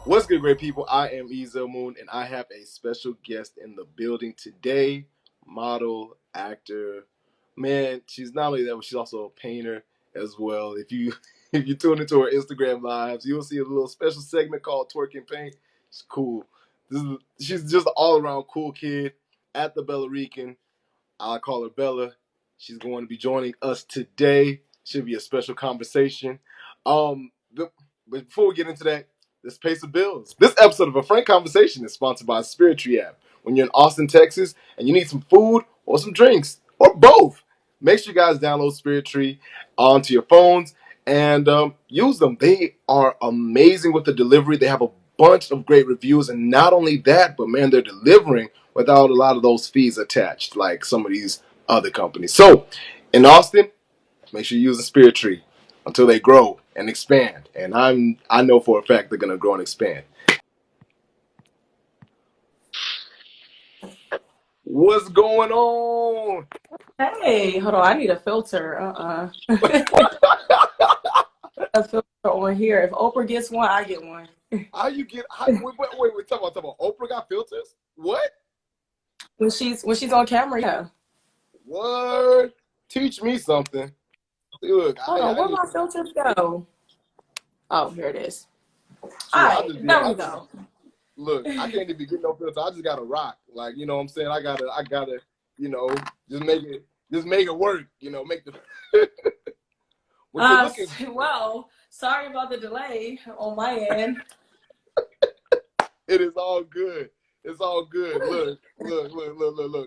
What's good, great people? I am Ezel Moon, and I have a special guest in the building today. Model, actor, man. She's not only that, but she's also a painter as well. If you if you tune into her Instagram lives, you'll see a little special segment called Twerk and Paint. It's cool. She's just an all around cool kid at the Bella Rican. I call her Bella. She's going to be joining us today. Should be a special conversation. But before we get into that, let's pay some bills. This episode of A Frank Conversation is sponsored by Spirit Tree app. When you're in Austin, Texas, and you need some food or some drinks or both, make sure you guys download Spirit Tree onto your phones and use them. They are amazing with the delivery. They have a bunch of great reviews, and not only that, but man, they're delivering without a lot of those fees attached, like some of these other companies. So, in Austin, make sure you use the Spirit Tree until they grow and expand. And I know for a fact they're gonna grow and expand. What's going on? Hey, hold on. I need a filter. A filter on here. If Oprah gets one, I get one. How you get? Wait. Talk about Oprah got filters? What? When she's on camera, yeah. What? Teach me something. Look, Hold on. Where my filters go? Oh, here it is. All right, there we go. Look, I can't even get no filter. I just gotta rock. Like, you know what I'm saying? I gotta, you know, just make it work. You know, make the. Well, sorry about the delay on my end. It is all good. It's all good. Look.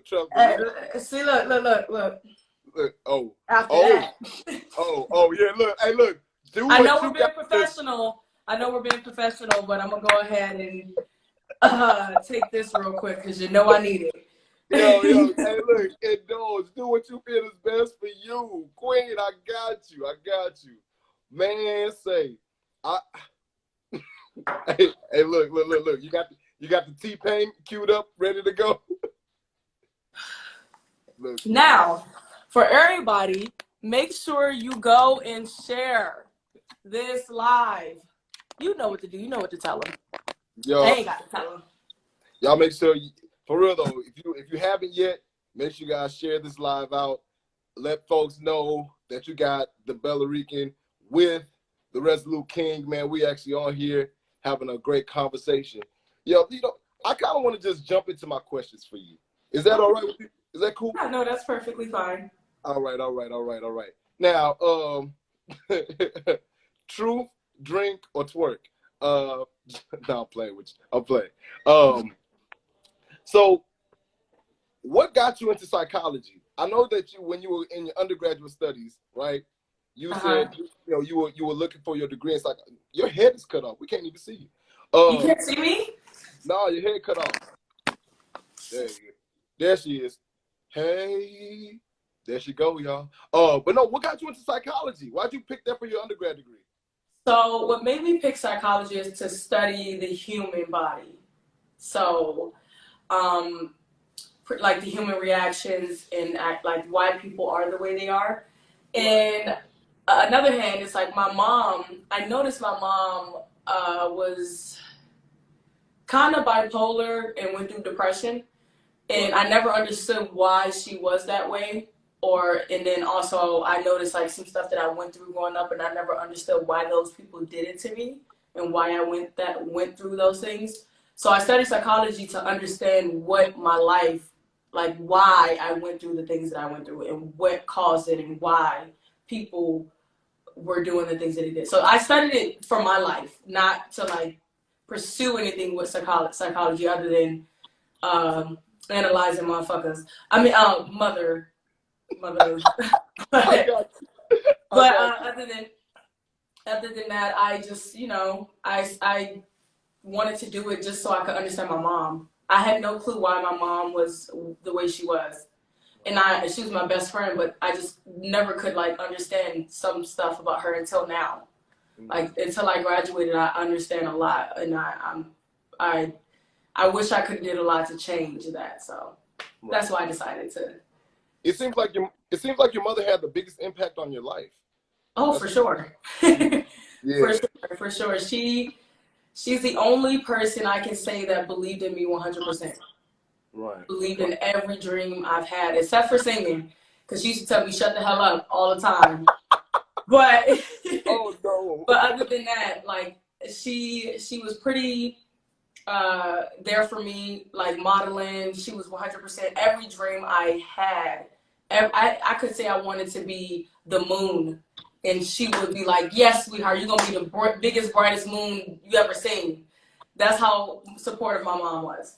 Trust me. See, look. Oh. After that. Yeah. Look. Hey, look. I know we're being professional. But I'm gonna go ahead and take this real quick because you know I need it. Yo. Hey, look. Indulge. Do what you feel is best for you, Queen. I got you. Man, say, Hey, look. You got the T-Pain queued up, ready to go. Look. Now, for everybody, make sure you go and share this live. You know what to do. You know what to tell them. Yo, I ain't got to tell them. Y'all make sure, for real though, if you haven't yet, make sure you guys share this live out. Let folks know that you got the Bella Rican with the Resolute King. Man, we actually on here having a great conversation. Yo, I kind of want to just jump into my questions for you. Is that all right with you? Is that cool? Yeah, no, that's perfectly fine. All right. Now, truth, drink, or twerk? No, I'm playing with you. I'm playing. So, what got you into psychology? I know that when you were in your undergraduate studies, right? You said you were looking for your degree in psychology. Your head is cut off. We can't even see you. You can't see me? No, your head cut off. There she is. Hey, there she go, y'all. But no, what got you into psychology? Why'd you pick that for your undergrad degree? So what made me pick psychology is to study the human body. So, like the human reactions and like why people are the way they are. And another hand, it's like my mom. I noticed my mom was kind of bipolar and went through depression. And I never understood why she was that way. And then also I noticed like some stuff that I went through growing up, and I never understood why those people did it to me and why I went through those things. So I studied psychology to understand what my life, like why I went through the things that I went through and what caused it and why people were doing the things that they did. So I studied it for my life, not to like pursue anything with psychology other than analyzing motherfuckers. I mean, mothers. but other than that, I just, I wanted to do it just so I could understand my mom. I had no clue why my mom was the way she was. And she was my best friend, but I just never could like understand some stuff about her until now. Like until I graduated, I understand a lot, and I wish I could have did a lot to change that. So that's why I decided to. It seems like your mother had the biggest impact on your life. Oh, for sure. Yeah. For sure. She she's the only person I can say that believed in me 100%. Right. Believed Right. in every dream I've had, except for singing, because she used to tell me shut the hell up all the time. But Oh no. but other than that, like she was pretty there for me, like modeling. She was 100% every dream I had. I could say I wanted to be the moon, and she would be like, "Yes, sweetheart, you're gonna be the biggest, brightest moon you ever seen." That's how supportive my mom was.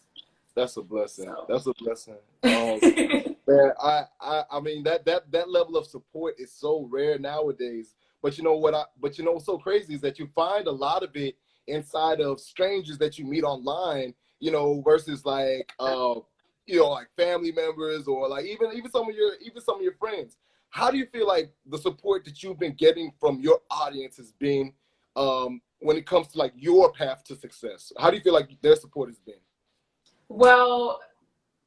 That's a blessing. So. That's a blessing. Man, I mean that level of support is so rare nowadays. But you know what? But you know what's so crazy is that you find a lot of it inside of strangers that you meet online. You know, versus like you know, like family members or like even some of your friends. How do you feel like the support that you've been getting from your audience has been when it comes to like your path to success? How do you feel like their support has been? Well,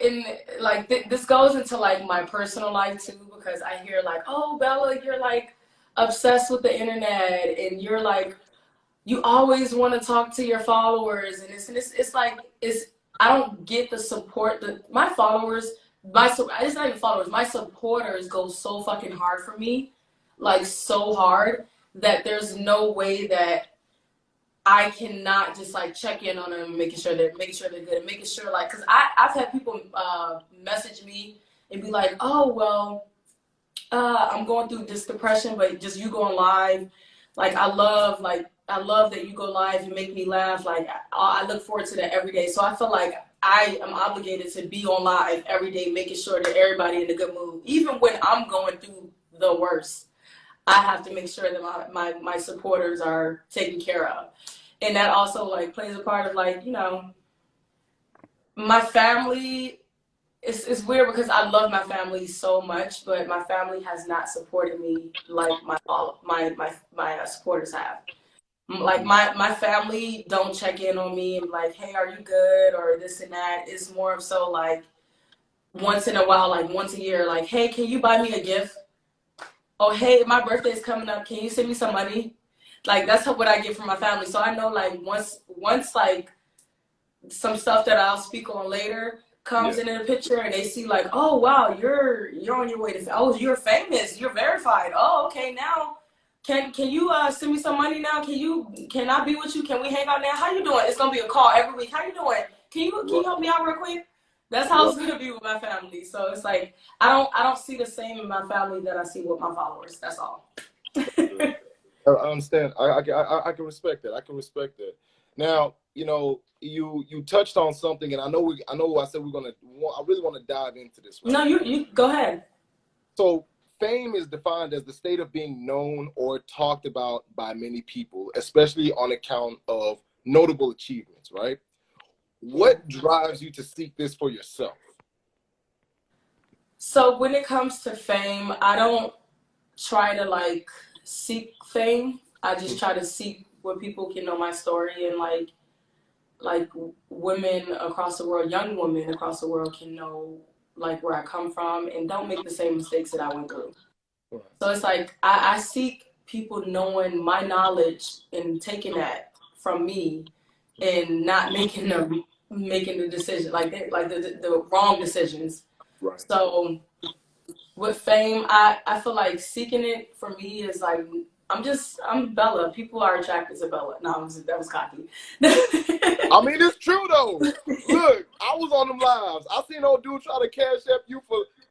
in like this goes into like my personal life too, because I hear like, oh Bella, you're like obsessed with the internet, and you're like you always want to talk to your followers, and it's like it's I don't get the support that my followers, it's not even followers, my supporters go so fucking hard for me, like so hard that there's no way that I cannot just like check in on them, making sure they're good, and making sure like, cause I've had people message me and be like, oh well, I'm going through this depression, but just you going live, like I love that you go live, you make me laugh, like I look forward to that every day. So I feel like I am obligated to be on live every day, making sure that everybody in a good mood, even when I'm going through the worst. I have to make sure that my supporters are taken care of. And that also like plays a part of like, you know, my family. It's weird because I love my family so much, but my family has not supported me like my supporters have. Like my family don't check in on me and like, hey, are you good or this and that. It's more of so like once in a while, like once a year, like, hey, can you buy me a gift? Oh, hey, my birthday is coming up. Can you send me some money? Like that's what I get from my family. So I know like once like some stuff that I'll speak on later comes in the picture and they see like, oh wow, you're on your way to, oh, you're famous, you're verified. Oh, okay, now can you send me some money now? Can I be with you? Can we hang out now? How you doing? It's gonna be a call every week. How you doing? Can you help me out real quick? That's how it's gonna be with my family. So it's like I don't see the same in my family that I see with my followers. That's all. I understand. I can respect that. I can respect that. Now, you know, you touched on something, and I know I said I really want to dive into this, right? No, you go ahead. So fame is defined as the state of being known or talked about by many people, especially on account of notable achievements, right? What drives you to seek this for yourself? So when it comes to fame, I don't try to like seek fame. I just try to seek where people can know my story and like women across the world, young women across the world can know like where I come from and don't make the same mistakes that I went through. So it's like I seek people knowing my knowledge and taking that from me and not making the decision like the wrong decisions. Right. So with fame, I feel like seeking it for me is like I'm Bella. People are attracted to Bella. No, that was cocky. I mean, it's true though. Look, I was on them lives. I seen old dude try to cash app you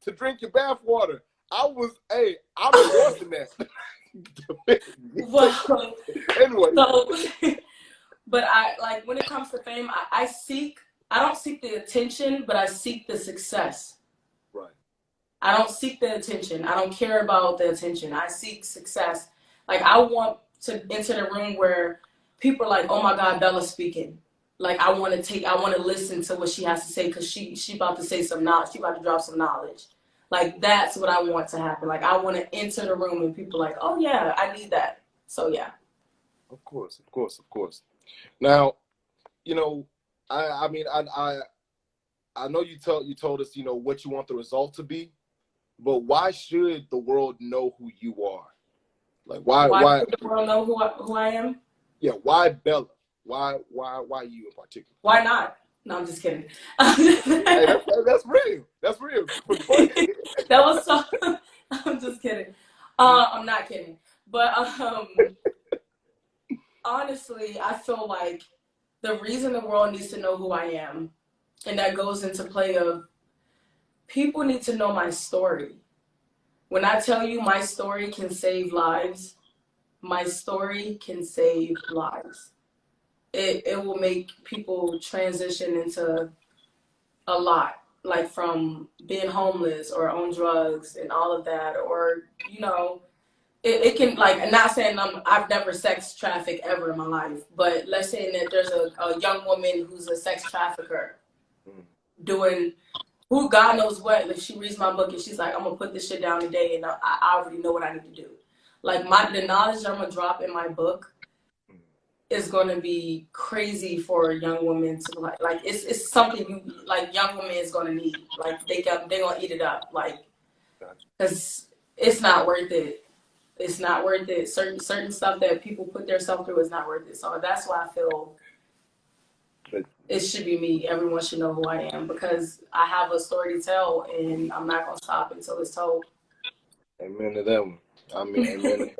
to drink your bath water. I'm endorsing that. Well, anyway. So, but I like when it comes to fame, I don't seek the attention, but I seek the success. Right. I don't seek the attention. I don't care about the attention. I seek success. Like I want to enter the room where people are like, oh my God, Bella's speaking. Like I want to listen to what she has to say because she about to say some knowledge. She about to drop some knowledge. Like that's what I want to happen. Like I want to enter the room and people are like, oh yeah, I need that. So yeah. Of course. Now, you know, I mean, I know you told us, you know, what you want the result to be, but why should the world know who you are? Like why should the world know who I am? Yeah, why Bella? Why you in particular? Why not? No, I'm just kidding. Hey, that's real. That's real. That was so. I'm just kidding. I'm not kidding. But honestly, I feel like the reason the world needs to know who I am, and that goes into play of people need to know my story. When I tell you my story can save lives, my story can save lives. It will make people transition into a lot, like from being homeless or on drugs and all of that, or it can, like, I'm not saying I've never sex trafficked ever in my life, but let's say that there's a young woman who's a sex trafficker doing who God knows what. If she reads my book and she's like, I'm gonna put this shit down today, and I already know what I need to do. Like the knowledge I'm gonna drop in my book is gonna be crazy for young women to like. It's something young women is gonna need. Like they gonna eat it up. Like, because it's not worth it. It's not worth it. Certain stuff that people put themselves through is not worth it. So that's why I feel it should be me. Everyone should know who I am because I have a story to tell, and I'm not gonna stop until it's told. Amen to that one. I mean, amen.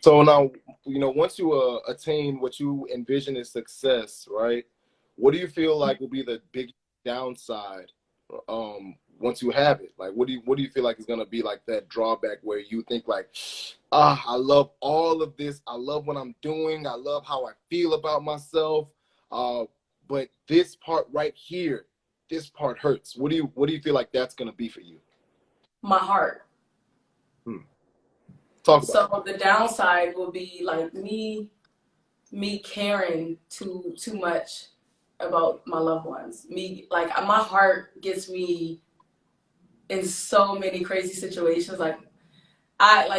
So now, once you attain what you envision as success, right? What do you feel like will be the big downside once you have it? Like, what do you feel like is gonna be like that drawback where you think like, I love all of this. I love what I'm doing. I love how I feel about myself. But this part right here, this part hurts. What do you feel like that's gonna be for you? My heart. Talk about so it. The downside will be like me caring too much about my loved ones. Me, like, my heart gets me in so many crazy situations. Like,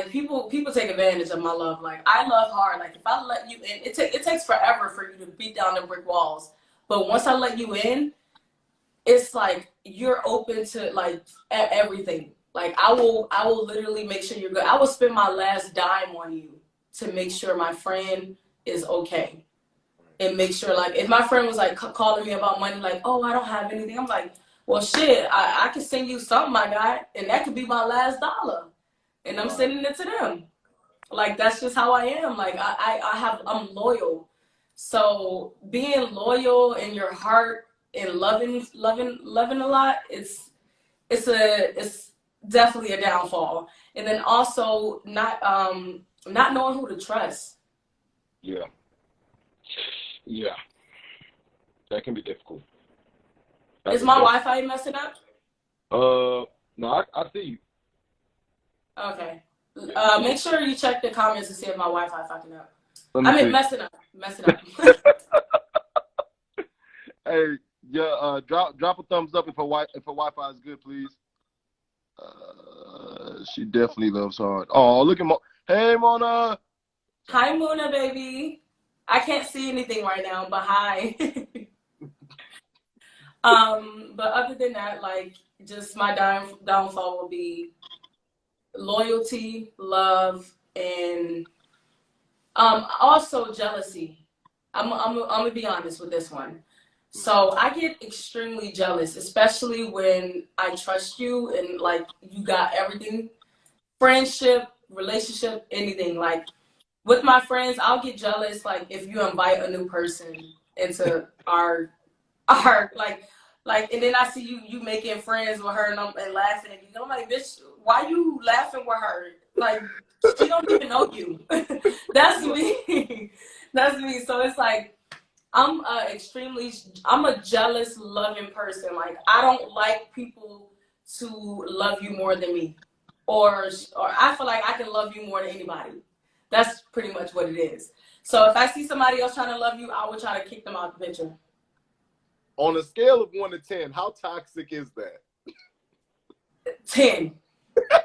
people take advantage of my love. Like, I love hard. Like, if I let you in, it takes forever for you to beat down the brick walls. But once I let you in, it's like you're open to like everything. Like, I will literally make sure you're good. I will spend my last dime on you to make sure my friend is okay. And make sure, like, if my friend was like calling me about money, like, oh, I don't have anything, I'm like, well, shit, I can send you something I got, and that could be my last dollar, and I'm sending it to them. Like, that's just how I am. Like, I'm loyal. So being loyal in your heart and loving a lot, it's definitely a downfall. And then also not knowing who to trust. Yeah. That can be difficult. Is my Wi-Fi messing up? No, I see you. Okay. Make sure you check the comments to see if my Wi-Fi fucking up. Messing up. Hey, yeah. Drop a thumbs up if her Wi-Fi is good, please. She definitely loves hard. Oh, look at Hey, Mona. Hi, Mona, baby. I can't see anything right now, but hi. But other than that, like, just my downfall will be loyalty, love, and also jealousy. I'm gonna be honest with this one. So I get extremely jealous, especially when I trust you and like you got everything, friendship, relationship, anything. Like with my friends, I'll get jealous like if you invite a new person into our and then I see you making friends with her and laughing at you. I'm like, bitch, why you laughing with her? Like, she don't even know you. That's me. That's me. So it's like I'm a jealous, loving person. Like, I don't like people to love you more than me, or I feel like I can love you more than anybody. That's pretty much what it is. So if I see somebody else trying to love you, I would try to kick them out the picture. On a scale of 1 to 10, how toxic is that? 10.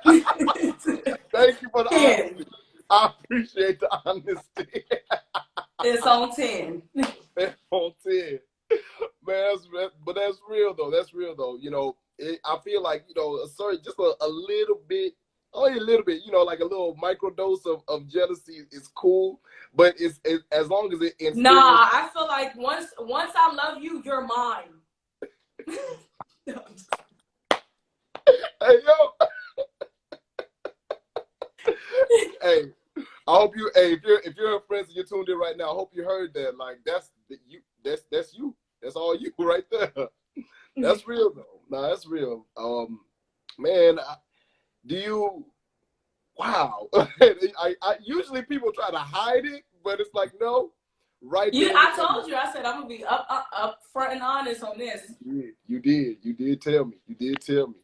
Thank you for the honesty. I appreciate the honesty. It's on 10. It's on 10. Man, but that's real though. That's real though. I feel like, just a little bit only a little bit, you know, like a little microdose of jealousy is cool, but it's as long as it Nah, instills. I feel like once I love you, you're mine. Hey yo, hey, I hope you. Hey, if you're friends and you're tuned in right now, I hope you heard that. Like you. That's you. That's all you right there. That's real though. Nah, that's real. Man, do you? Wow. I usually people try to hide it, but it's like no, right there in I front of told you. I said I'm gonna be up front and honest on this. you. You did tell me. You did tell me,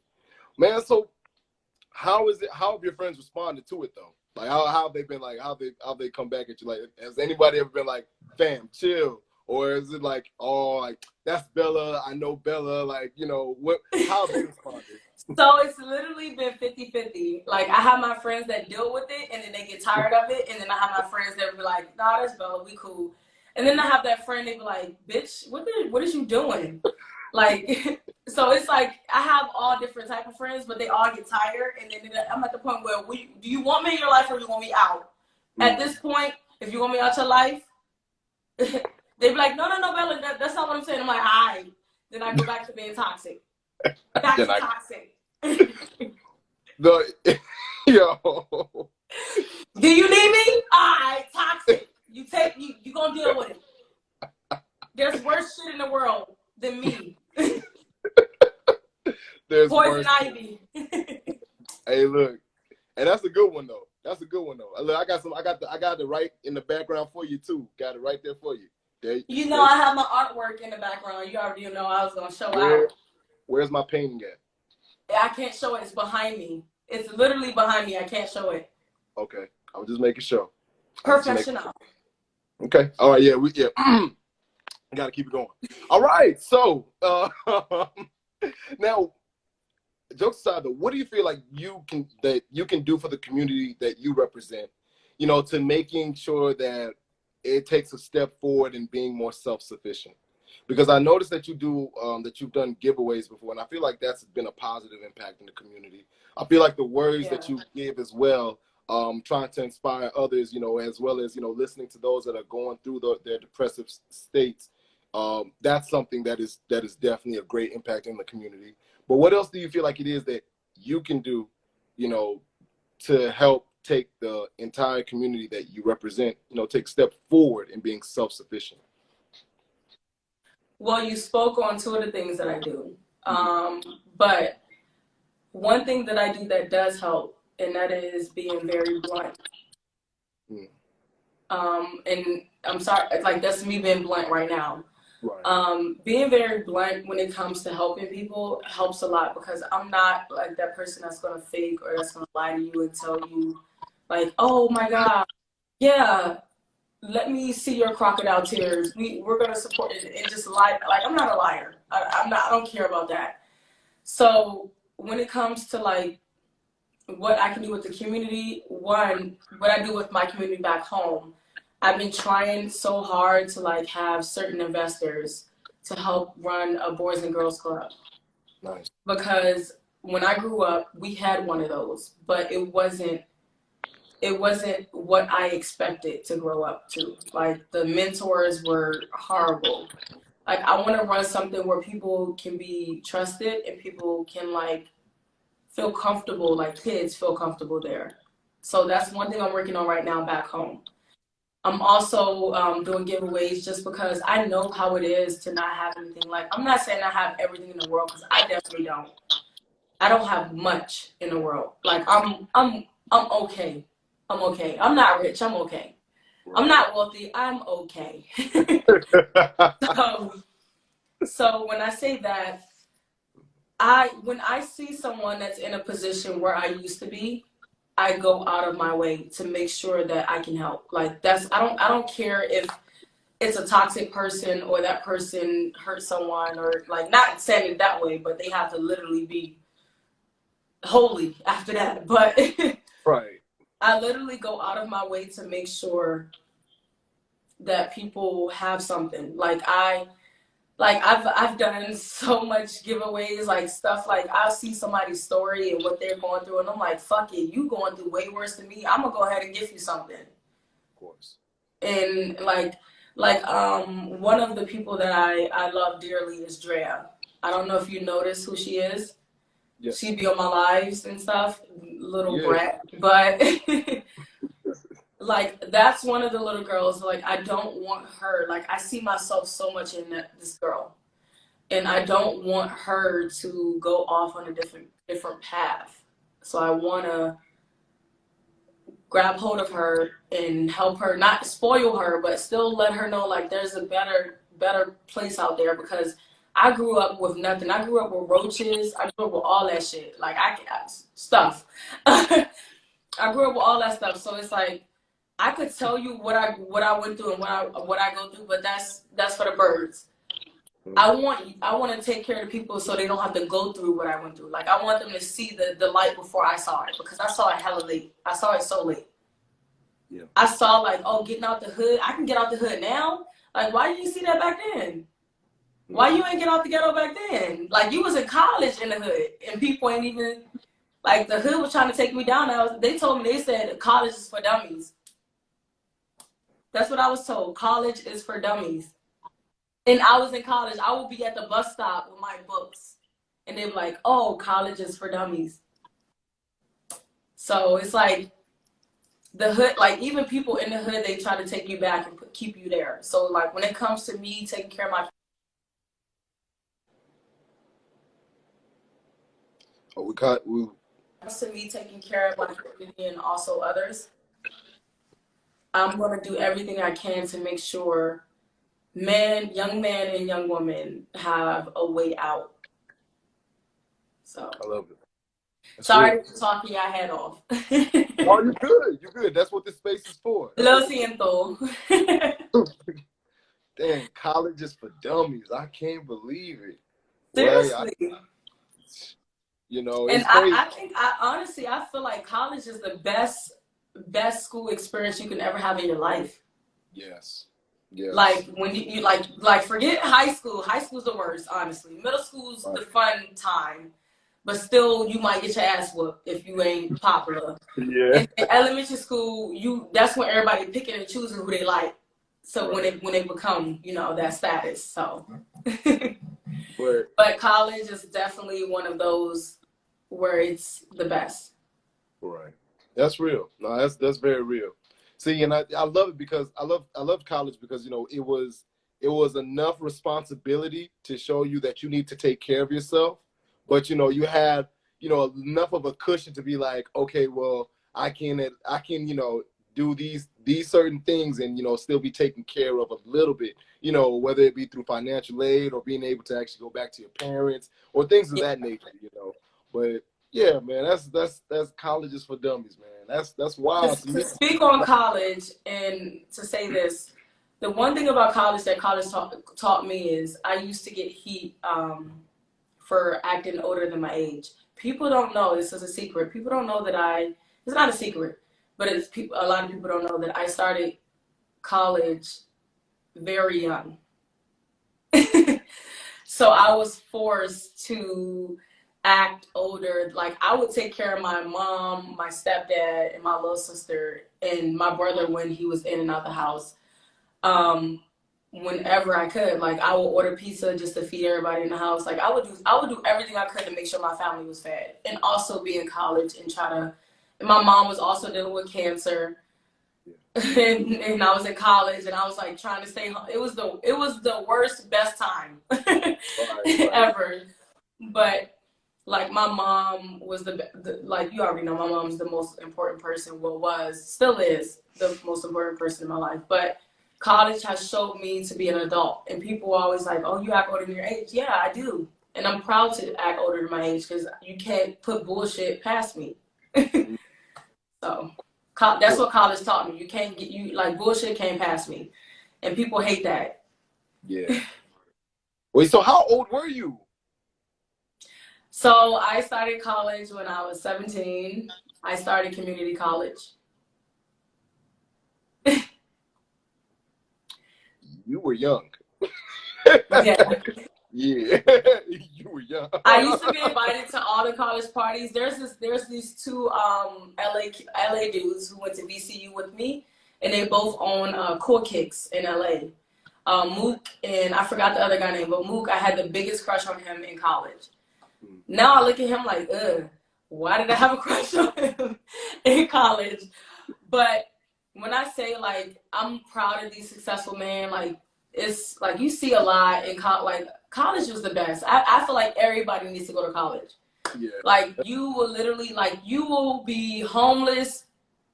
man. So how is it? How have your friends responded to it though? Like how have they been like how they come back at you? Like has anybody ever been like, fam, chill? Or is it like, oh, like that's Bella, I know Bella, like, you know, what how have they responded? So it's literally been 50-50. Like I have my friends that deal with it and then they get tired of it. And then I have my friends that be like, nah, that's Bella, we cool. And then I have that friend, they be like, bitch, what is you doing? Like, so it's like I have all different type of friends, but they all get tired. And then I'm at the point where do you want me in your life or you want me out? At this point, if you want me out your life, they be like, no, Bella, that's not what I'm saying. I'm like, all right. Then I go back to being toxic. Back to toxic. The yo. Do you need me? Alright, toxic. You gonna deal with it. There's worse shit in the world than me. There's Poison ivy. Hey, look, and that's a good one though. That's a good one though. Look, I got it right in the background for you too. Got it right there for you. You know I have my artwork in the background. You already know I was gonna show out. Where's my painting at? I can't show it. It's behind me. It's literally behind me. I can't show it. Okay, I was just making sure. Professional. Okay. All right. Yeah. Got to keep it going. All right. So now, jokes aside, though, what do you feel like you can do for the community that you represent? You know, to making sure that it takes a step forward in being more self-sufficient. Because I noticed that you've done giveaways before, and I feel like that's been a positive impact in the community. I feel like the words that you give as well, trying to inspire others, you know, as well as, you know, listening to those that are going through their depressive states. That's something that is definitely a great impact in the community. But what else do you feel like it is that you can do, you know, to help take the entire community that you represent, you know, take a step forward in being self-sufficient? Well, you spoke on two of the things that I do. But one thing that I do that does help, and that is being very blunt. And I'm sorry, like that's me being blunt right now. Right. Being very blunt when it comes to helping people helps a lot because I'm not like that person that's gonna fake or that's gonna lie to you and tell you like, oh my God, yeah, let me see your crocodile tears. We're gonna support it and just lie. Like I'm not a liar. I don't care about that. So when it comes to like what I can do with the community, one, what I do with my community back home, I've been trying so hard to like have certain investors to help run a Boys and Girls Club. Nice. Because when I grew up, we had one of those, but it wasn't what I expected to grow up to. Like the mentors were horrible. Like I want to run something where people can be trusted and people can like feel comfortable, like kids feel comfortable there. So that's one thing I'm working on right now back home. I'm also doing giveaways just because I know how it is to not have anything. Like I'm not saying I have everything in the world because I definitely don't. I don't have much in the world. Like I'm okay. I'm okay. I'm not rich. I'm okay. I'm not wealthy. I'm okay. So when I say that, when I see someone that's in a position where I used to be, I go out of my way to make sure that I can help. Like I don't care if it's a toxic person or that person hurt someone or like not saying it that way, but they have to literally be holy after that. But right. I literally go out of my way to make sure that people have something. Like like I've done so much giveaways, like stuff like I'll see somebody's story and what they're going through, and I'm like, fuck it, you going through way worse than me. I'm gonna go ahead and give you something. Of course. And one of the people that I love dearly is Drea. I don't know if you notice who she is. Yes. She'd be on my lives and stuff, little Yeah. brat. But like that's one of the little girls. Like I don't want her. Like I see myself so much in this girl, and I don't want her to go off on a different path. So I want to grab hold of her and help her, not spoil her, but still let her know like there's a better place out there, because I grew up with nothing. I grew up with roaches. I grew up with all that shit. Like stuff. I grew up with all that stuff. So it's like I could tell you what I went through and what I go through, but that's for the birds. I want to take care of the people so they don't have to go through what I went through. Like I want them to see the light before I saw it, because I saw it hella late. I saw it so late. Yeah. I saw like, oh, getting out the hood. I can get out the hood now. Like, why didn't you see that back then? Why you ain't get out the ghetto back then? Like you was in college in the hood, and people ain't even like the hood was trying to take me down. They told me, they said college is for dummies. That's what I was told. College is for dummies. And I was in college. I would be at the bus stop with my books, and they were like, "Oh, college is for dummies." So it's like the hood, like even people in the hood, they try to take you back and keep you there. So like when it comes to me taking care of my, comes to me taking care of my community and also others, I'm gonna do everything I can to make sure young man and young woman have a way out. So I love it. That's sorry real. for talking your head off. Oh, you're good. You're good. That's what this space is for. That's Lo what siento. Dang, college is for dummies. I can't believe it. Well, Seriously. you know, And it's crazy. I think honestly I feel like college is the best school experience you can ever have in your life. Yes. Yes. Like when you like forget high school. High school's the worst, honestly. Middle school's the fun time, but still you might get your ass whooped if you ain't popular. Yeah. And in elementary school, that's when everybody picking and choosing who they like. So Right. when they become, that status. So But but college is definitely one of those where it's the best. right. That's real. No, that's very real. See, and I love it because I love college because it was enough responsibility to show you that you need to take care of yourself, but you had enough of a cushion to be like, okay, well, I can do these certain things and still be taken care of a little bit, whether it be through financial aid or being able to actually go back to your parents or things of that nature. But yeah, man, that's colleges for dummies, man. That's wild to To me. speak on college and to say this, the one thing about college that college taught me is I used to get heat for acting older than my age. People don't know, this is a secret. People don't know it's not a secret, but a lot of people don't know that I started college very young. So I was forced to act older. Like I would take care of my mom, my stepdad, and my little sister, and my brother when he was in and out the house. Um, Whenever I could, like I would order pizza just to feed everybody in the house. Like I would do everything I could to make sure my family was fed, and also be in college and try to. And my mom was also dealing with cancer. And I was in college, and I was like trying to stay home. It was the worst, best time Right. ever. But like my mom was like you already know, my mom's the most important person. Well, still is the most important person in my life. But college has showed me to be an adult, and people are always like, "Oh, you act older than your age." Yeah, I do, and I'm proud to act older than my age because you can't put bullshit past me. So. That's what college taught me. You can't like bullshit came past me, and people hate that. Yeah. Wait, so how old were you? So I started college when I was 17. I started community college. You were young. Yeah. Yeah, you were young. I used to be invited to all the college parties. There's these two LA dudes who went to VCU with me, and they both own Cool Kicks in LA. Mook and I forgot the other guy name, but Mook, I had the biggest crush on him in college. Now I look at him like, ugh, why did I have a crush on him in college? But when I say like I'm proud of these successful men, like it's like you see a lot in college. Like college was the best. I feel like everybody needs to go to college. Yeah. Like you will literally like you will be homeless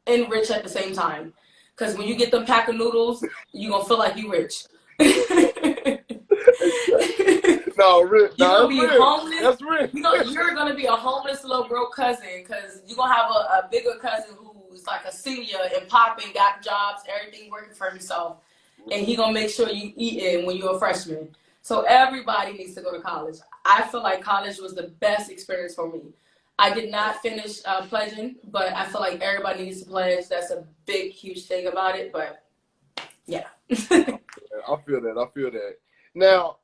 and rich at the same time. Cause when you get them pack of noodles, you gonna feel like you rich. No, real. You're No, gonna be real. homeless. That's real. You're gonna be a homeless little broke cousin because you're gonna have a bigger cousin who's like a senior and popping, got jobs, everything working for himself, and he gonna make sure you eating when you're a freshman. So everybody needs to go to college. I feel like college was the best experience for me. I did not finish pledging, but I feel like everybody needs to pledge. That's a big, huge thing about it. But yeah. I feel that. I feel that. Now,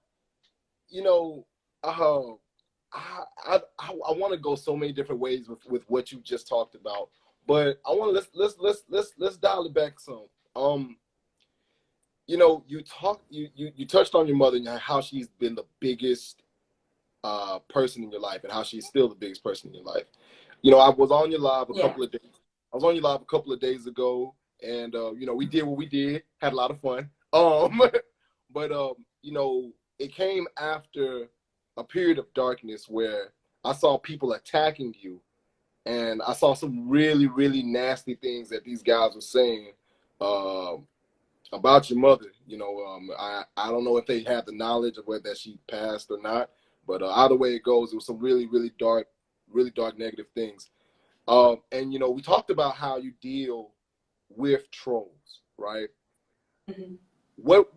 you know, I want to go so many different ways with what you just talked about, but I want to let's dial it back some. You know, you touched on your mother and how she's been the biggest person in your life and how she's still the biggest person in your life. You know, I was on your live a couple of days. I was on your live a couple of days ago, and you know, we did what we did, had a lot of fun. But you know, it came after a period of darkness where I saw people attacking you, and I saw some really, really nasty things that these guys were saying about your mother. You know, I don't know if they had the knowledge of whether she passed or not, but either way it goes, it was some really, really dark, negative things. And you know, we talked about how you deal with trolls, right? Mm-hmm. What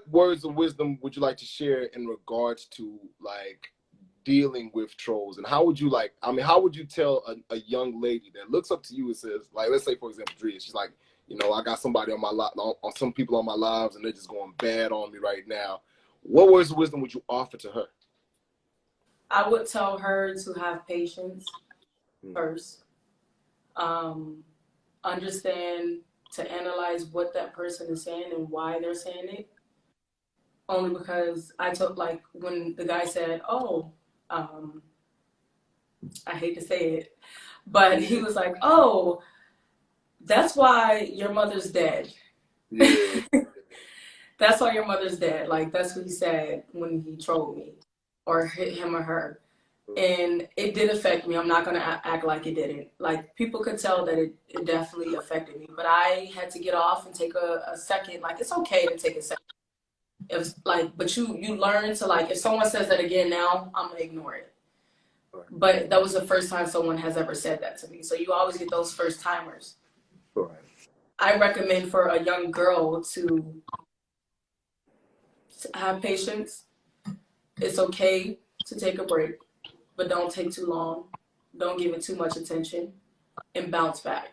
words of wisdom would you like to share in regards to like dealing with trolls, and how would you how would you tell a young lady that looks up to you and says, like, let's say for example Drea, she's like, you know, I got somebody on my on some people on my lives and they're just going bad on me right now. What words of wisdom would you offer to her? I would tell her to have patience first. Understand to analyze what that person is saying and why they're saying it. Only because I took, like, when the guy said, oh, I hate to say it, but he was like, oh, that's why your mother's dead. Yeah. That's why your mother's dead. Like, that's what he said when he trolled me or hit him or her. And it did affect me. I'm not going to act like it didn't. Like, people could tell that it definitely affected me. But I had to get off and take a second. Like, it's okay to take a second. It was like, but you learn to, like, if someone says that again now, I'm going to ignore it. Right. But that was the first time someone has ever said that to me. So you always get those first timers. Right. I recommend for a young girl to have patience. It's okay to take a break, but don't take too long. Don't give it too much attention, and bounce back.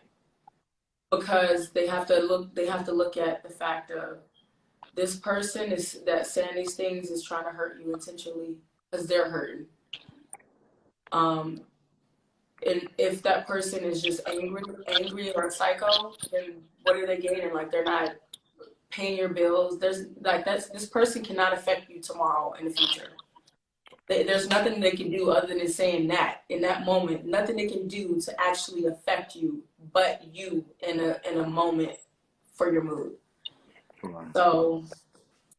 Because they have to look at the fact of this person is that saying these things is trying to hurt you intentionally because they're hurting. And if that person is just angry or psycho, then what are they gaining? Like, they're not paying your bills. This person cannot affect you tomorrow in the future. There's nothing they can do other than saying that in that moment. Nothing they can do to actually affect you, but you in a moment for your mood. So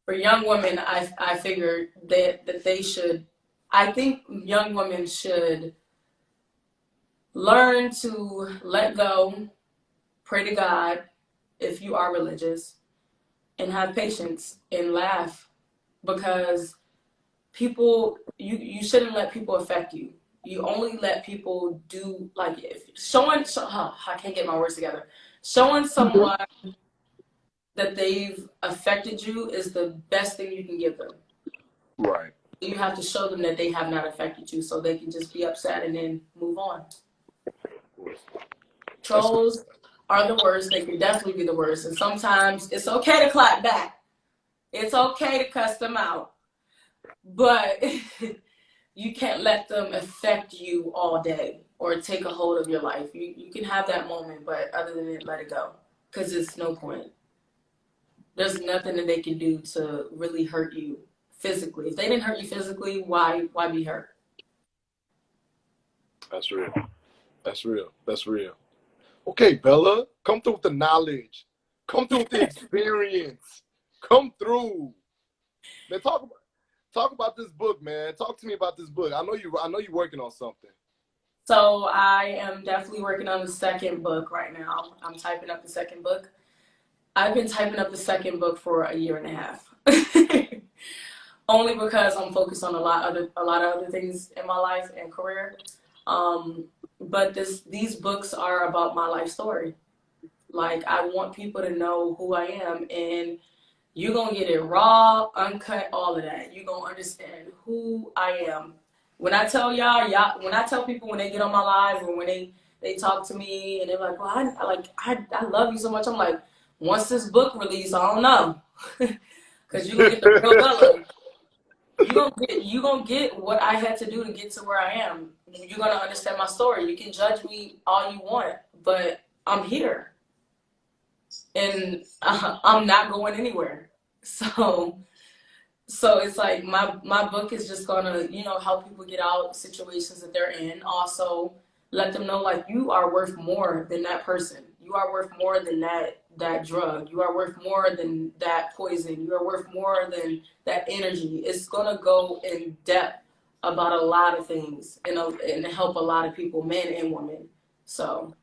for young women, I figured that they should. I think young women should learn to let go, pray to God if you are religious, and have patience and laugh, because people, you shouldn't let people affect you. You only let people do, like, if I can't get my words together. Showing someone that they've affected you is the best thing you can give them. Right. You have to show them that they have not affected you so they can just be upset and then move on. Trolls are the worst. They can definitely be the worst. And sometimes it's okay to clap back. It's okay to cuss them out, but you can't let them affect you all day or take a hold of your life. You can have that moment, but other than it, let it go, because it's no point. There's nothing that they can do to really hurt you physically. If they didn't hurt you physically, why be hurt? That's real. That's real. That's real. Okay, Bella, come through with the knowledge. Come through with the experience. Come through. Man, talk about this book, man. Talk to me about this book. I know you're working on something. So I am definitely working on the second book right now. I'm typing up the second book. I've been typing up the second book for a year and a half. Only because I'm focused on a lot of other things in my life and career. But these books are about my life story. Like, I want people to know who I am, and you're gonna get it raw, uncut, all of that. You're gonna understand who I am. When I tell y'all, when I tell people, when they get on my live and when they talk to me and they're like, well, I love you so much. I'm like, once this book release, I don't know. Because you're gonna get the real Bella. You gonna get what I had to do to get to where I am. You're gonna understand my story. You can judge me all you want, but I'm here, and I'm not going anywhere. So it's like my book is just gonna, help people get out situations that they're in. Also, let them know, like, you are worth more than that person. You are worth more than that drug. You are worth more than that poison. You are worth more than that energy. It's gonna go in depth about a lot of things and help a lot of people, men and women. So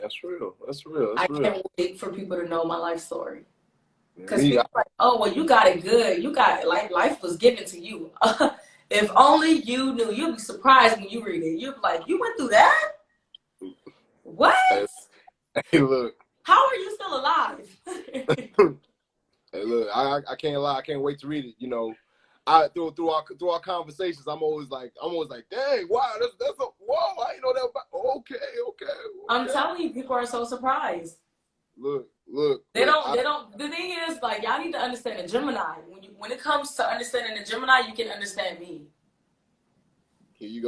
That's real. That's real. I That's real. can't wait for people to know my life story. Because Me, people are like, oh, well, you got it good. You got it. Like, life was given to you. If only you knew. You'll be surprised when you read it. You'll be like, you went through that? What? hey, look. How are you still alive? Hey, look. I can't lie. I can't wait to read it. I through our conversations, I'm always like, dang, wow, that's a whoa. I didn't know that. Okay. I'm telling you, people are so surprised. Look. They don't. The thing is, like, y'all need to understand the Gemini. When it comes to understanding the Gemini, you can understand me. Here you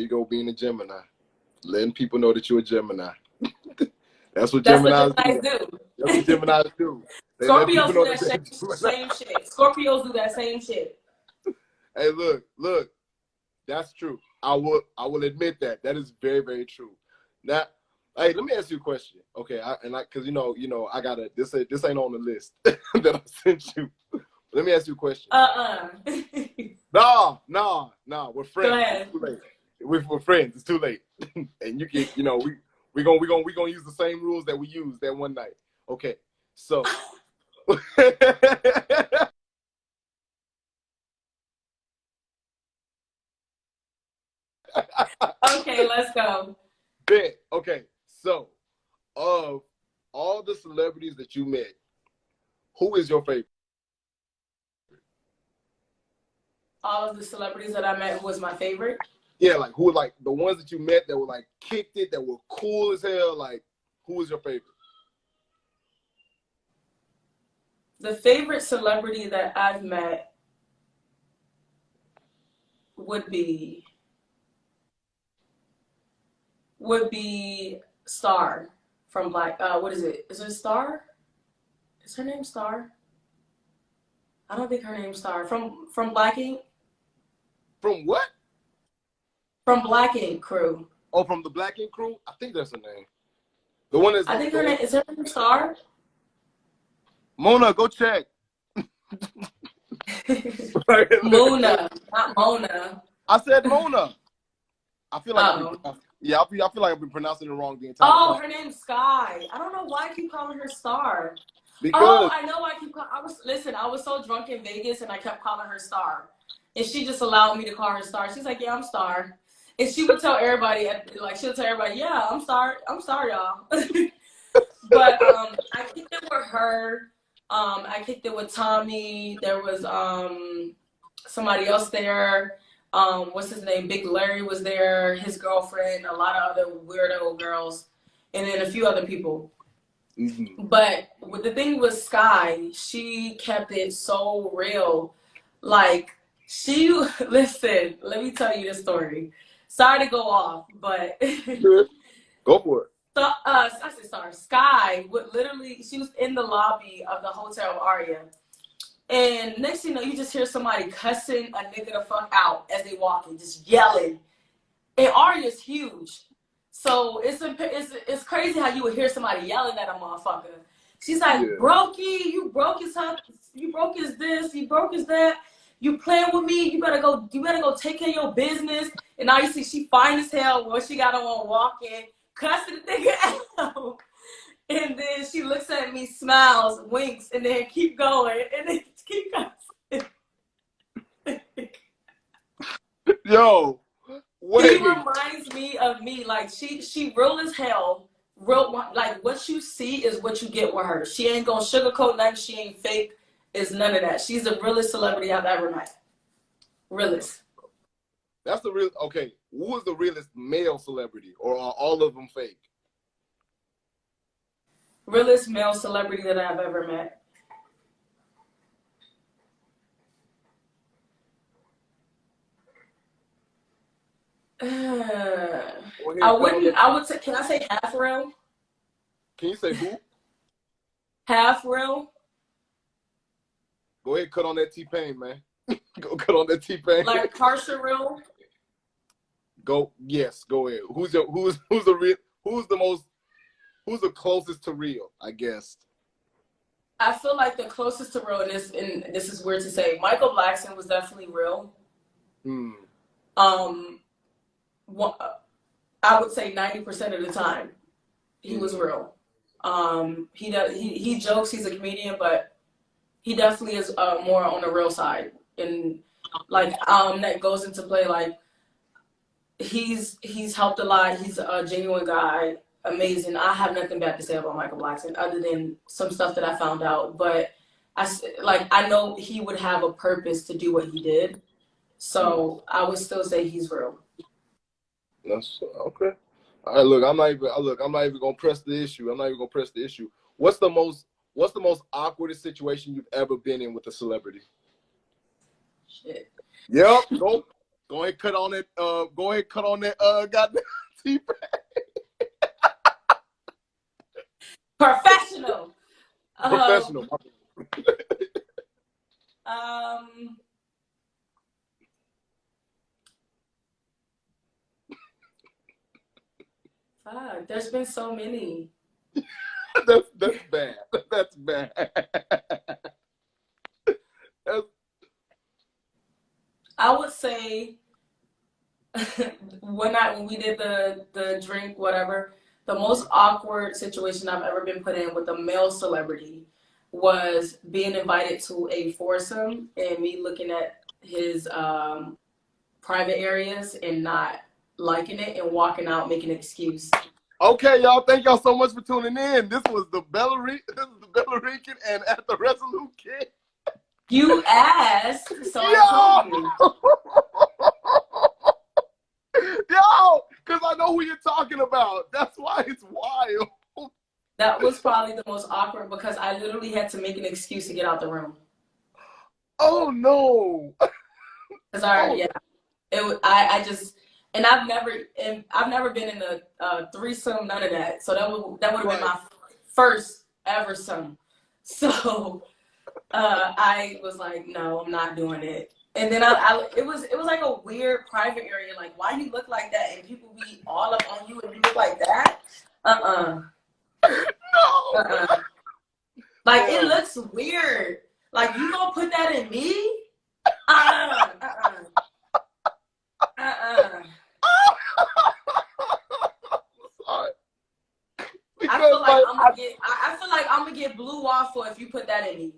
go, being a Gemini, letting people know that you're a Gemini. That's what That's what Geminis Geminis do. do. That's what Geminis do. They let people Scorpios do know that that they're a Gemini. same shit. Scorpios do that same shit. Hey, look. That's true. I will admit that. That is very, very true. Now, hey, let me ask you a question. Okay, because I gotta this ain't on the list that I sent you. Let me ask you a question. Nah. We're friends. Go ahead. It's too late. We're friends. It's too late. And you can, we're gonna use the same rules that we used that one night. Okay, so. Okay, let's go. Bet. Okay, so of all the celebrities that you met, who is your favorite? All of the celebrities that I met, who was my favorite? Yeah, like who, like the ones that you met that were like kicked it, that were cool as hell. Like, who was your favorite? The favorite celebrity that I've met would be Star from Black. What is it? Is it Star? Is her name Star? I don't think her name's Star. From Black Ink. From what? From Black Ink Crew. Oh, from the Black Ink Crew? I think that's her name. The one that's. I think her name is her name Star. Mona, go check. Mona, not Mona. I said Mona. I feel like I feel like I've been pronouncing it wrong the entire time. Oh, her name's Sky. I don't know why I keep calling her Star. Because I know I keep calling. I was so drunk in Vegas and I kept calling her Star, and she just allowed me to call her Star. She's like, yeah, I'm Star, and she would tell everybody, yeah, I'm Star, y'all. But I kicked it with her. I kicked it with Tommy. There was somebody else there. What's his name? Big Larry was there. His girlfriend. A lot of other weirdo girls, and then a few other people. Mm-hmm. But with the thing with Sky, she kept it so real. Like she listen, let me tell you the story. Sorry to go off, but Good. Go for it. so I said sorry. Sky would literally she was in the lobby of the Hotel Aria. And next thing you know, you just hear somebody cussing a nigga the fuck out as they walking, just yelling. And Arya's huge. So it's crazy how you would hear somebody yelling at a motherfucker. She's like, Yeah. Brokey, you broke his you broke his this, you broke his that. You playing with me, you better go take care of your business. And now you see she fine as hell when she got on walking, cussing the nigga out. And then she looks at me, smiles, winks, and then keep going, and then keep going. Yo, She wait. reminds me of me. Like she real as hell. Real like what you see is what you get with her. She ain't gonna sugarcoat nothing. She ain't fake. It's none of that. She's the realest celebrity I've ever met. Realest. That's the real. Okay, who is the realest male celebrity, or are all of them fake? Realest male celebrity that I've ever met. Go ahead, I cut on wouldn't. that. I would say. Can I say half real? Can you say who? Half real. Go ahead, cut on that T-Pain, man. Go cut on that T-Pain. Like partial real. Go. Yes. Go ahead. Who's the real? Who's the most? Who's the closest to real? I guess. I feel like the closest to real, and this is weird to say, Michael Blackson was definitely real. Hmm. I would say 90% of the time, he was real. He jokes, he's a comedian, but he definitely is more on the real side, and like that goes into play. Like he's helped a lot. He's a genuine guy, amazing. I have nothing bad to say about Michael Blackson other than some stuff that I found out. But I know he would have a purpose to do what he did, so I would still say he's real. That's okay. All right, look, I'm not even gonna press the issue. I'm not even gonna press the issue. What's the most awkward situation you've ever been in with a celebrity? Shit. Yep. Go ahead, cut on it. Go ahead, cut on that. Goddamn T-Pain. Professional. Professional. Fuck, there's been so many. That's bad. That's bad. I would say when we did the drink, whatever, the most awkward situation I've ever been put in with a male celebrity was being invited to a foursome and me looking at his private areas and not liking it and walking out making an excuse. Okay, y'all. Thank y'all so much for tuning in. This is the Bellarican and at the Resolute Kid. You asked, so I told you. Yo, because I know who you're talking about. That's why it's wild. That was probably the most awkward because I literally had to make an excuse to get out the room. Oh no! Because I just and I've never been in a threesome, none of that. So that would have been my first ever some. So I was like, no, I'm not doing it. And then it was like a weird private area. Like, why you look like that and people be all up on you and you look like that? No. Like it looks weird. Like you gonna put that in me? Sorry. I feel like I'm gonna get blue waffle if you put that in me.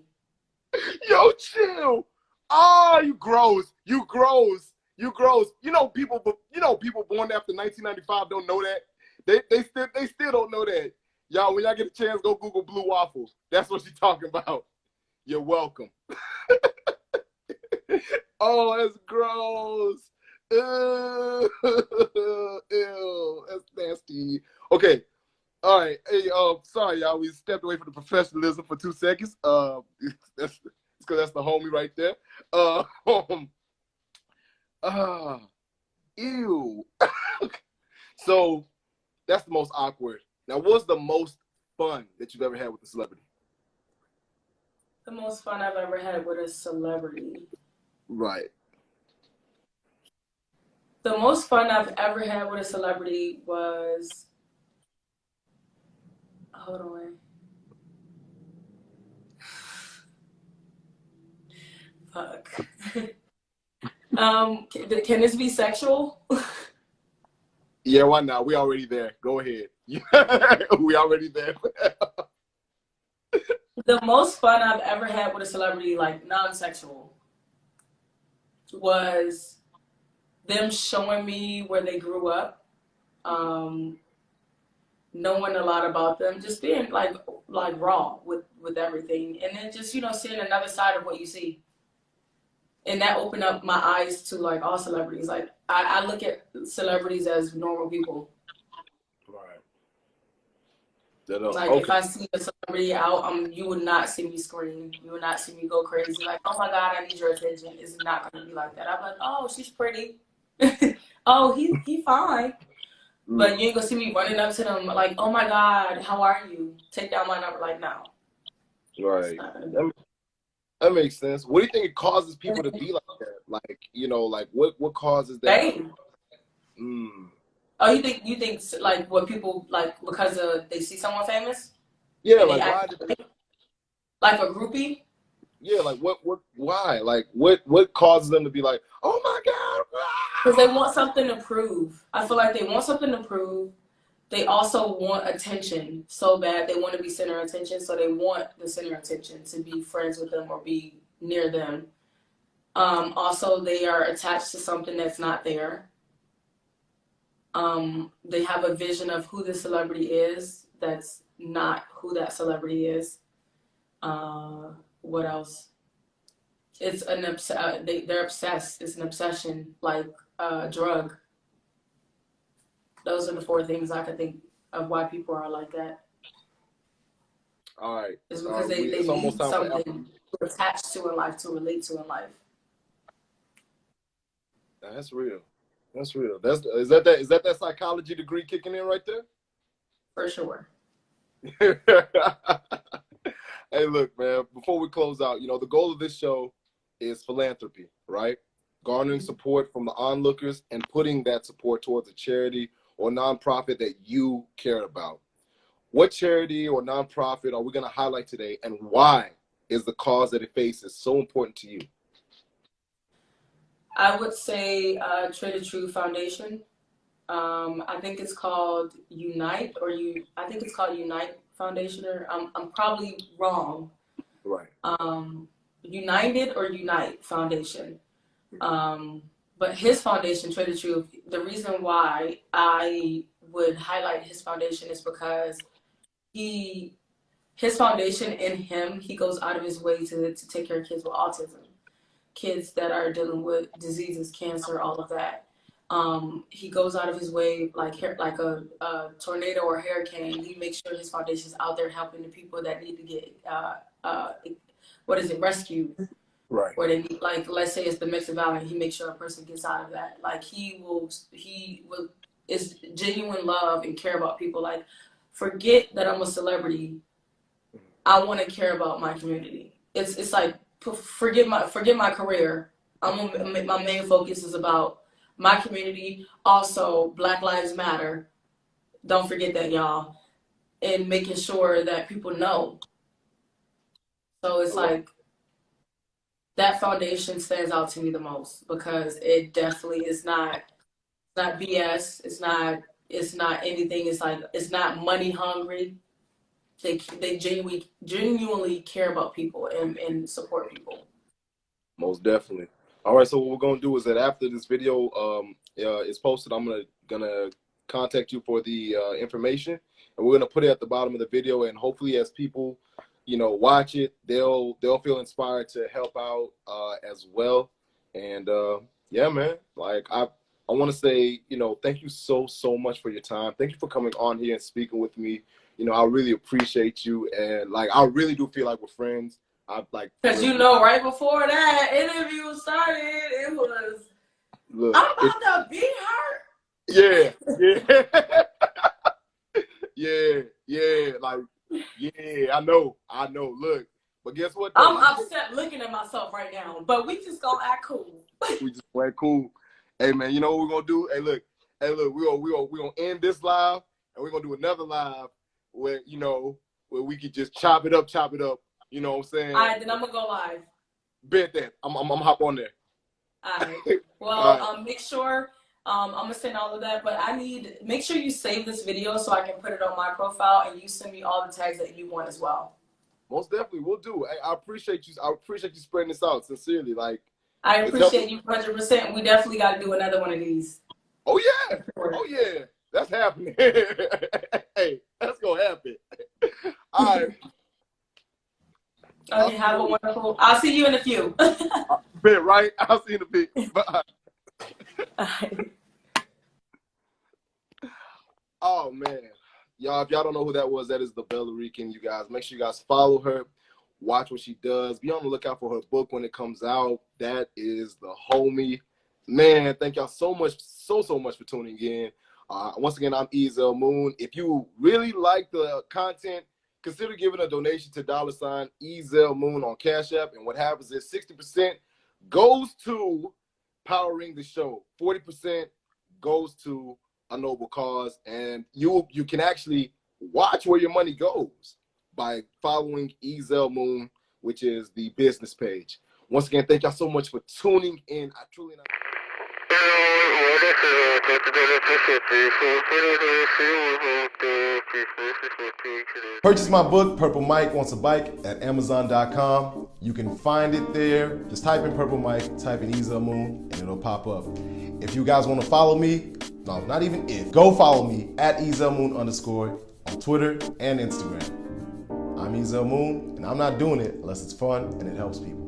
Yo, chill. Oh, you gross. You gross. You gross. You know people born after 1995 don't know that. They still don't know that. Y'all, when y'all get a chance, go Google blue waffles. That's what she's talking about. You're welcome. Oh, that's gross. Ew, that's nasty. Okay. All right. Hey, sorry, y'all. We stepped away from the professionalism for 2 seconds. That's because that's the homie right there. Um, uh, ew. So that's the most awkward. Now, what's the most fun that you've ever had with a celebrity? The most fun I've ever had with a celebrity. Right. The most fun I've ever had with a celebrity was, hold on. Fuck. Can this be sexual? Yeah, why not? We already there. Go ahead. We already there. The most fun I've ever had with a celebrity, like non-sexual, was them showing me where they grew up, knowing a lot about them, just being like raw with everything, and then just seeing another side of what you see, and that opened up my eyes to like all celebrities. Like I look at celebrities as normal people. Right. Like Okay. if I see a celebrity out, you would not see me scream. You would not see me go crazy. Like, oh my God, I need your attention. It's not gonna be like that. I'm like, oh, she's pretty. Oh, he fine. But you ain't gonna see me running up to them like, oh my God, how are you? Take down my number. Like, no. Right. That makes sense. What do you think it causes people to be like that? Like, like what causes that? Fame. Oh, you think like what people like because they see someone famous? Yeah, and like why did they, like a groupie? Yeah, like why? Like what causes them to be like, oh my God? Because they want something to prove. I feel like they want something to prove. They also want attention so bad. They want to be center of attention, so they want the center of attention to be friends with them or be near them. Also, they are attached to something that's not there. They have a vision of who the celebrity is that's not who that celebrity is. What else? It's they're obsessed. It's an obsession, like a drug. Those are the 4 things I could think of why people are like that. All right. It's because they need something to attach to in life, to relate to in life. That's real. That's real. Is that psychology degree kicking in right there? For sure. Hey, look, man, before we close out, the goal of this show is philanthropy, right? Garnering support from the onlookers and putting that support towards a charity or nonprofit that you care about. What charity or nonprofit are we going to highlight today, and why is the cause that it faces so important to you? I would say Trade True Foundation. I think it's called Unite, I think it's called Unite Foundation, or I'm probably wrong. Right. United or Unite Foundation. But his foundation, Trade True, the reason why I would highlight his foundation is because his foundation in him, he goes out of his way to take care of kids with autism, kids that are dealing with diseases, cancer, all of that. He goes out of his way, like a tornado or a hurricane. He makes sure his foundation is out there helping the people that need to get rescued. Right. Or they need, like, let's say it's the Mixed Valley. He makes sure a person gets out of that. Like it's genuine love and care about people. Like, forget that I'm a celebrity. I want to care about my community. It's like forget my career. My main focus is about my community. Also, Black Lives Matter. Don't forget that, y'all. And making sure that people know. So it's like that foundation stands out to me the most because it definitely is not BS. It's not anything. It's not money hungry. They genuinely care about people and support people. Most definitely. All right, so what we're gonna do is that after this video is posted, I'm gonna contact you for the information, and we're gonna put it at the bottom of the video, and hopefully as people watch it, they'll feel inspired to help out as well. And yeah, man, like I want to say, thank you so much for your time. Thank you for coming on here and speaking with me. I really appreciate you, and like I really do feel like we're friends. Because right before that interview started, it was I'm about to be hurt. Yeah. I know. Look, but guess what? I'm upset looking at myself right now, but we just gonna act cool. We just act cool. Hey man, you know what we're gonna do? Hey look, we're gonna end this live, and we're gonna do another live where where we could just chop it up. You know what I'm saying? All right, then I'm gonna go live. Bet that. I'm gonna hop on there. All right. Well, make sure. I'm gonna send all of that, but make sure you save this video so I can put it on my profile, and you send me all the tags that you want as well. Most definitely, we'll do. I appreciate you. I appreciate you spreading this out sincerely. Like, I appreciate you 100%. We definitely got to do another one of these. Oh yeah, that's happening. Hey, that's gonna happen. All right. Okay, have a wonderful. I'll see you in a few. Bet, right? I'll see you in a bit. Bye. Oh man, y'all! If y'all don't know who that was, that is the Bella Rican. You guys, make sure you guys follow her, watch what she does. Be on the lookout for her book when it comes out. That is the homie. Man, thank y'all so much, so much for tuning in. Once again, I'm I Ezel Moon. If you really like the content, consider giving a donation to $I Ezel Moon on Cash App. And what happens is 60% goes to powering the show. 40% goes to a noble cause. And you can actually watch where your money goes by following I Ezel Moon, which is the business page. Once again, thank y'all so much for tuning in. I truly not. Purchase my book, Purple Mike Wants a Bike, at Amazon.com. You can find it there. Just type in Purple Mike, type in I Ezel Moon, and it'll pop up. If you guys want to follow me, no, not even if, go follow me at I Ezel Moon _ on Twitter and Instagram. I'm I Ezel Moon, and I'm not doing it unless it's fun and it helps people.